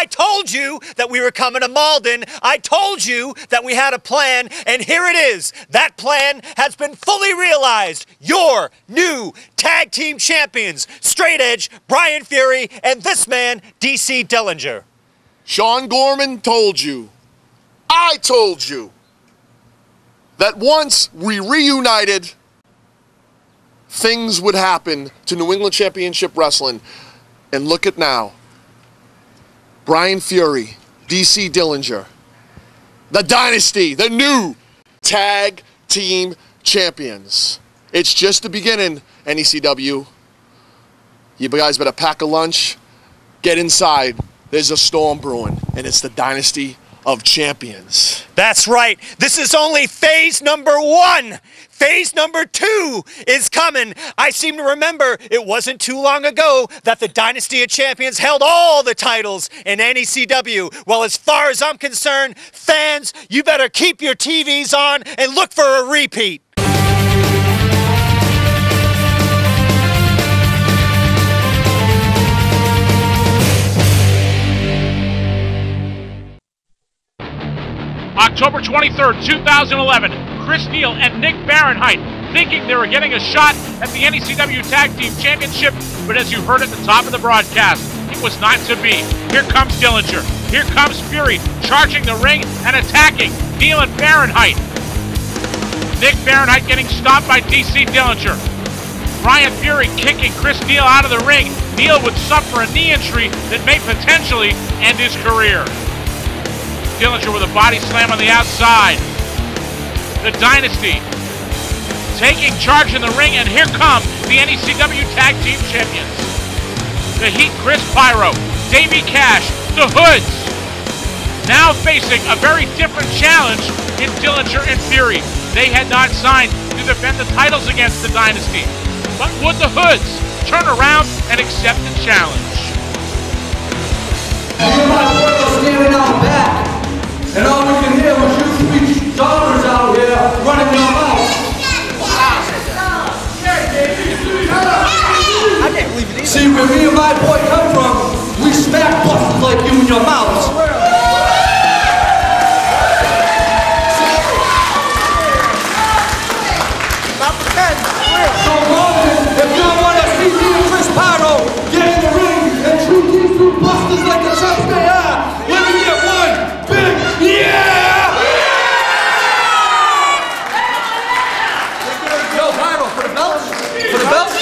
I told you that we were coming to Malden. I told you that we had a plan, and here it is. That plan has been fully realized. Your new tag team champions, Straight Edge, Brian Fury, and this man, DC Dillinger. Sean Gorman told you, I told you, that once we reunited, things would happen to New England Championship Wrestling. And look at now. Brian Fury, DC Dillinger, the Dynasty, the new Tag Team Champions. It's just the beginning, NECW. You guys better pack a lunch, get inside. There's a storm brewing, and it's the Dynasty of Champions. That's right. This is only phase number 1. Phase number 2 is coming. I seem to remember it wasn't too long ago that the Dynasty of Champions held all the titles in NECW. Well, as far as I'm concerned, fans, you better keep your TVs on and look for a repeat. October 23rd, 2011, Chris Neal and Nick Fahrenheit thinking they were getting a shot at the NECW Tag Team Championship, but as you heard at the top of the broadcast, it was not to be. Here comes Dillinger. Here comes Fury, charging the ring and attacking Neal and Fahrenheit. Nick Fahrenheit getting stopped by DC Dillinger. Brian Fury kicking Chris Neal out of the ring. Neal would suffer a knee injury that may potentially end his career. Dillinger with a body slam on the outside. The Dynasty taking charge in the ring, and here come the NECW Tag Team Champions. The Heat, Chris Pyro, Davey Cash, the Hoods, now facing a very different challenge in Dillinger and Fury. They had not signed to defend the titles against the Dynasty, but would the Hoods turn around and accept the challenge? Standing out back. And all we can hear was you three dollars out here running your mouth. Wow. I can't believe it either. See, where me and my boy come from, we smack busters like you in your mouths. Not pretend. So Malden, if you want to see me and Chris Pyro get in the ring and treat these two busters like the champs they are, let me get one big yeah! Yo, Pyro, for the belts? For the belts?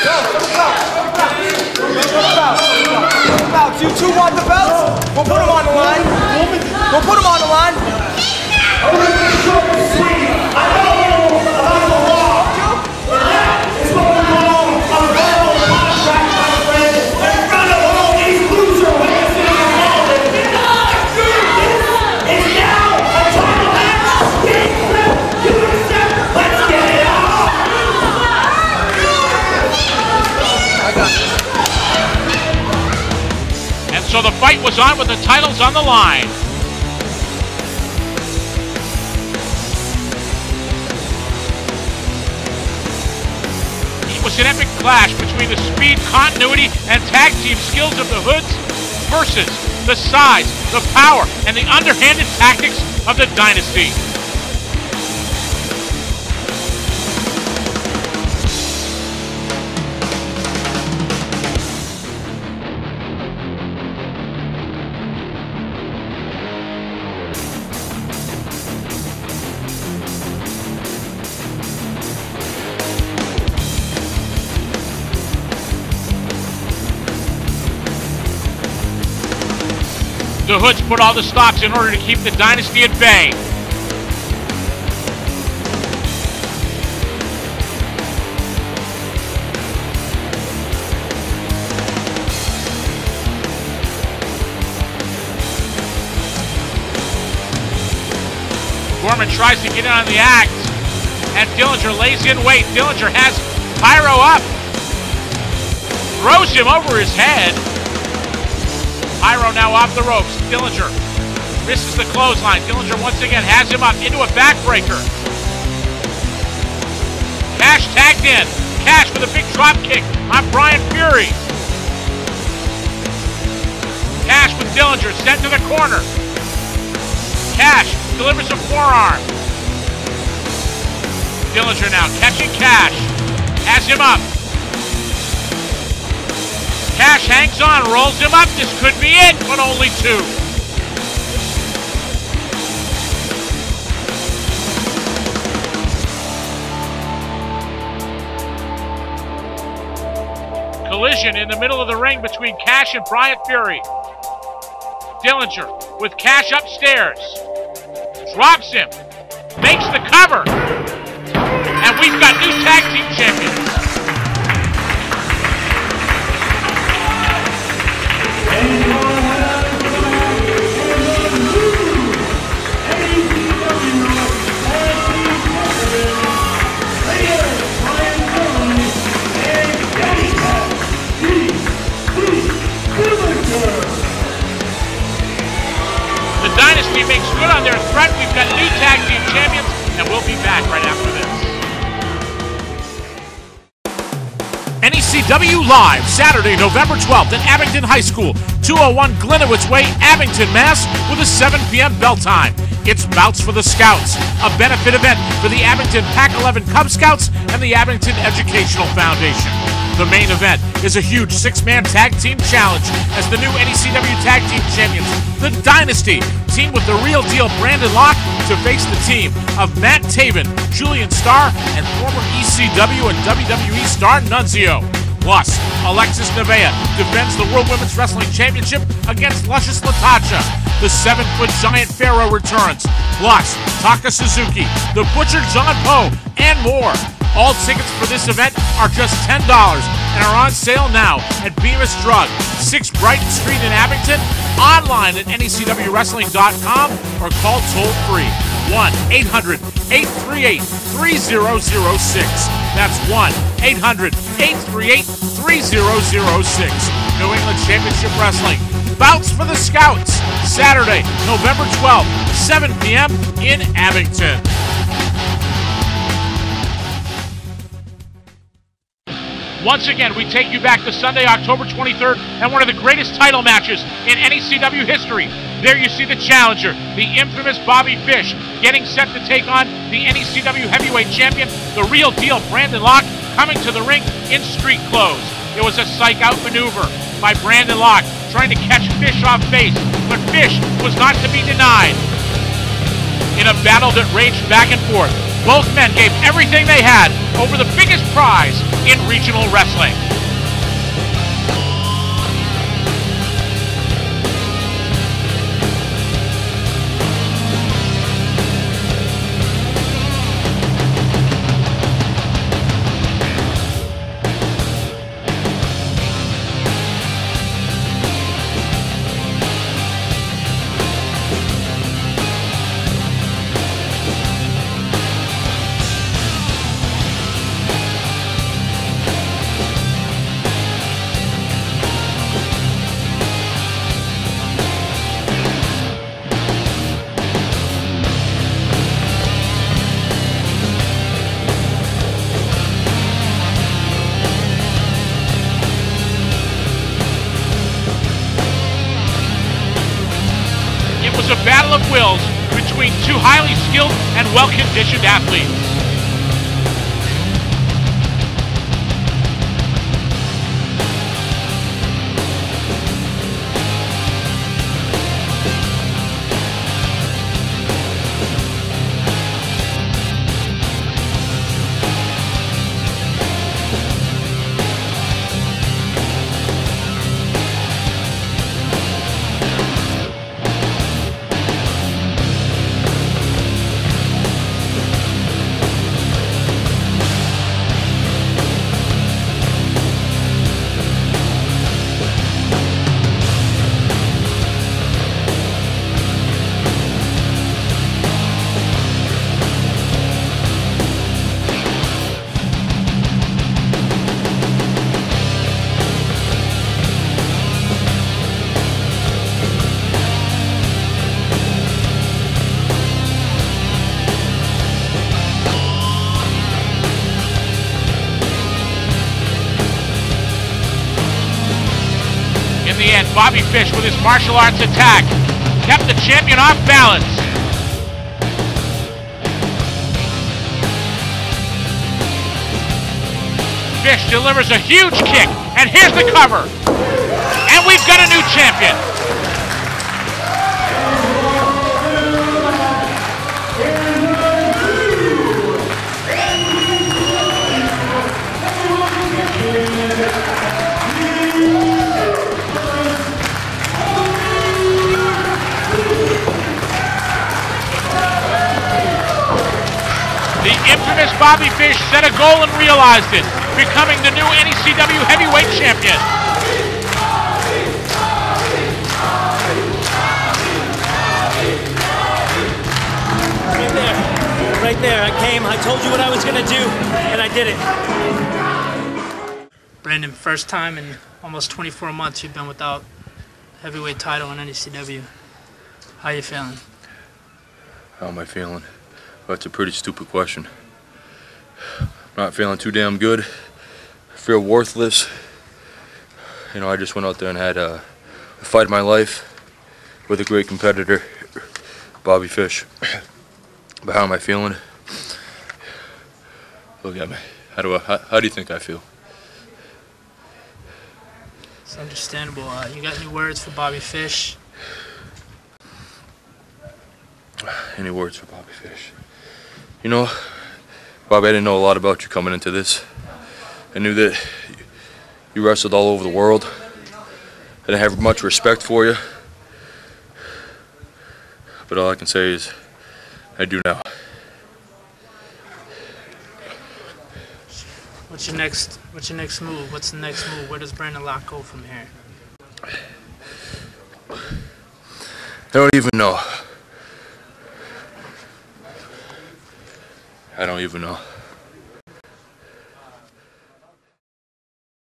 Yo, for the belts. You two want the belts? We'll put them on the line. We'll put them on the line. I know about the law. It's going on a verbal contract, my friend, in front of all these loser winners in the world. It's now a title match. Big flip, you accept. Let's get it on. I got this. And so the fight was on with the titles on the line. It was an epic clash between the speed, continuity, and tag team skills of the Hoods versus the size, the power, and the underhanded tactics of the Dynasty. The Hoods put all the stops in order to keep the Dynasty at bay. Gorman tries to get in on the act, and Dillinger lays in wait. Dillinger has Pyro up, throws him over his head. Pyro now off the ropes. Dillinger misses the clothesline. Dillinger once again has him up into a backbreaker. Cash tagged in. Cash with a big drop kick on Brian Fury. Cash with Dillinger sent to the corner. Cash delivers a forearm. Dillinger now catching Cash. Has him up. Cash hangs on, rolls him up. This could be it, but only two. Collision in the middle of the ring between Cash and Brian Fury. Dillinger with Cash upstairs. Drops him. Makes the cover. And we've got new tag team champions. The Dynasty makes good on their threat. We've got new tag team champions, and we'll be back right after this. NECW Live, Saturday, November 12th at Abington High School, 201 Glenowitz Way, Abington, Mass, with a 7 p.m. bell time. It's Bouts for the Scouts, a benefit event for the Abington Pac-11 Cub Scouts and the Abington Educational Foundation. The main event is a huge 6-man tag team challenge as the new NECW Tag Team Champions, the Dynasty, team with the real deal Brandon Locke to face the team of Matt Taven, Julian Starr, and former ECW and WWE star Nunzio. Plus, Alexis Nevaeh defends the World Women's Wrestling Championship against Luscious Latasha. The 7-foot giant Pharaoh returns. Plus, Taka Suzuki, the Butcher John Poe, and more. All tickets for this event are just $10 and are on sale now at Bemis Drug, 6 Brighton Street in Abington, online at necwwrestling.com or call toll-free 1-800-838-3006. That's 1-800-838-3006. New England Championship Wrestling. Bouts for the Scouts, Saturday, November 12th, 7 p.m. in Abington. Once again, we take you back to Sunday, October 23rd, and one of the greatest title matches in NECW history. There you see the challenger, the infamous Bobby Fish, getting set to take on the NECW Heavyweight Champion, the real deal Brandon Locke, coming to the ring in street clothes. It was a psych-out maneuver by Brandon Locke, trying to catch Fish off base, but Fish was not to be denied. In a battle that raged back and forth, both men gave everything they had over the biggest prize in regional wrestling. A battle of wills between two highly skilled and well-conditioned athletes. the end, Bobby Fish with his martial arts attack kept the champion off balance. Fish delivers a huge kick, and here's the cover. And we've got a new champion. The infamous Bobby Fish set a goal and realized it, becoming the new NECW Heavyweight Champion. Right there, I came, I told you what I was going to do, and I did it. Brandon, first time in almost 24 months you've been without heavyweight title in NECW. How you feeling? How am I feeling? Well, that's a pretty stupid question. I'm not feeling too damn good. I feel worthless. You know, I just went out there and had a fight of my life with a great competitor, Bobby Fish. But how am I feeling? Look at me. How do you think I feel? It's understandable. You got any words for Bobby Fish? Any words for Bobby Fish? You know, Bobby, I didn't know a lot about you coming into this. I knew that you wrestled all over the world. I didn't have much respect for you. But all I can say is, I do now. What's your next move? What's the next move? Where does Brandon Locke go from here? I don't even know. I don't even know.